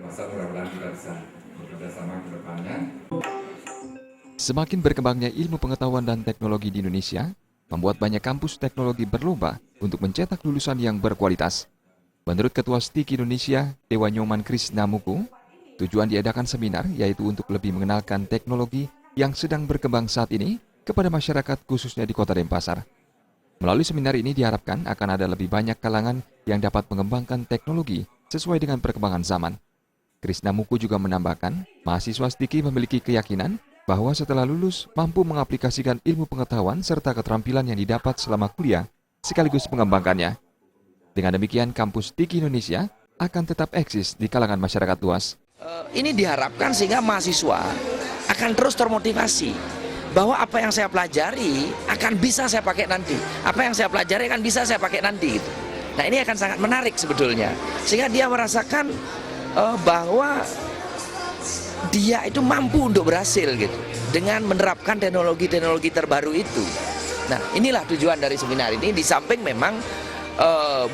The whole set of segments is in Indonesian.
Pasar mudah-mudahan kita bisa bekerja sama ke depannya. Semakin berkembangnya ilmu pengetahuan dan teknologi di Indonesia, membuat banyak kampus teknologi berlomba untuk mencetak lulusan yang berkualitas. Menurut Ketua STIKI Indonesia, Dewa Nyoman Krisnamuku, tujuan diadakan seminar yaitu untuk lebih mengenalkan teknologi yang sedang berkembang saat ini kepada masyarakat khususnya di Kota Denpasar. Melalui seminar ini diharapkan akan ada lebih banyak kalangan yang dapat mengembangkan teknologi sesuai dengan perkembangan zaman. Krisnamuku juga menambahkan, mahasiswa STIKI memiliki keyakinan bahwa setelah lulus mampu mengaplikasikan ilmu pengetahuan serta keterampilan yang didapat selama kuliah sekaligus mengembangkannya. Dengan demikian, kampus STIKI Indonesia akan tetap eksis di kalangan masyarakat luas. Ini diharapkan sehingga mahasiswa akan terus termotivasi bahwa apa yang saya pelajari akan bisa saya pakai nanti. Apa yang saya pelajari akan bisa saya pakai nanti. Gitu. Nah, ini akan sangat menarik sebetulnya. Sehingga dia merasakan bahwa dia itu mampu untuk berhasil gitu dengan menerapkan teknologi-teknologi terbaru itu. Nah, inilah tujuan dari seminar ini, di samping memang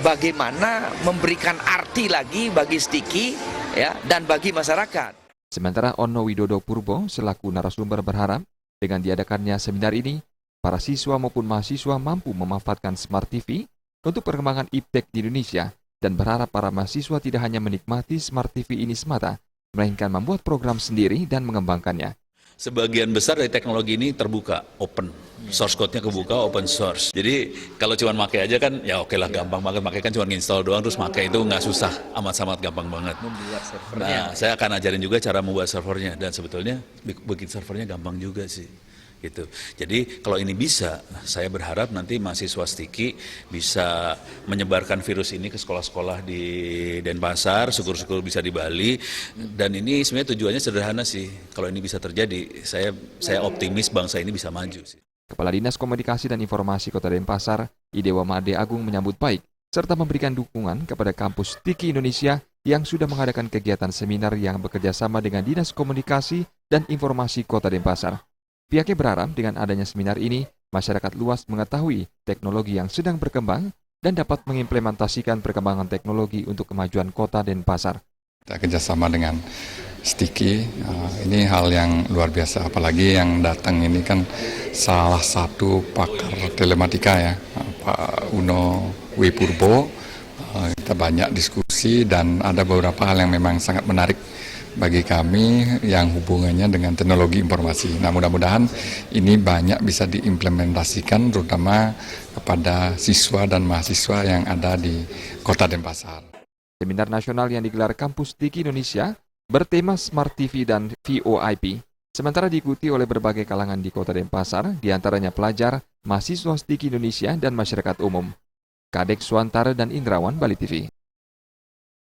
bagaimana memberikan arti lagi bagi STIKI ya, dan bagi masyarakat. Sementara Ono Widodo Purbo selaku narasumber berharap dengan diadakannya seminar ini, para siswa maupun mahasiswa mampu memanfaatkan Smart TV untuk perkembangan iptek di Indonesia dan berharap para mahasiswa tidak hanya menikmati Smart TV ini semata, melainkan membuat program sendiri dan mengembangkannya. Sebagian besar dari teknologi ini terbuka, open. Source code-nya kebuka, open source. Jadi kalau cuma pakai aja kan, ya oke lah, gampang banget. Pakai kan cuma install doang, terus pakai itu nggak susah, amat-amat gampang banget. Membuat servernya. Nah, saya akan ajarin juga cara membuat servernya, dan sebetulnya bikin servernya gampang juga sih. Gitu. Jadi kalau ini bisa, saya berharap nanti mahasiswa STIKI bisa menyebarkan virus ini ke sekolah-sekolah di Denpasar, syukur-syukur bisa di Bali. Dan ini sebenarnya tujuannya sederhana sih. Kalau ini bisa terjadi, saya optimis bangsa ini bisa maju sih. Kepala Dinas Komunikasi dan Informasi Kota Denpasar, Idewa Made Agung menyambut baik serta memberikan dukungan kepada kampus STIKI Indonesia yang sudah mengadakan kegiatan seminar yang bekerja sama dengan Dinas Komunikasi dan Informasi Kota Denpasar. Pihaknya berharap dengan adanya seminar ini, masyarakat luas mengetahui teknologi yang sedang berkembang dan dapat mengimplementasikan perkembangan teknologi untuk kemajuan Kota Denpasar. Kita kerjasama dengan STIKI, ini hal yang luar biasa, apalagi yang datang ini kan salah satu pakar telematika ya, Pak Uno W. Purbo. Kita banyak diskusi dan ada beberapa hal yang memang sangat menarik bagi kami yang hubungannya dengan teknologi informasi. Nah, mudah-mudahan ini banyak bisa diimplementasikan terutama kepada siswa dan mahasiswa yang ada di Kota Denpasar. Seminar nasional yang digelar kampus STIKI Indonesia bertema Smart TV dan VoIP, sementara diikuti oleh berbagai kalangan di Kota Denpasar, diantaranya pelajar, mahasiswa STIKI Indonesia, dan masyarakat umum. Kadek Suantara dan Indrawan, Bali TV.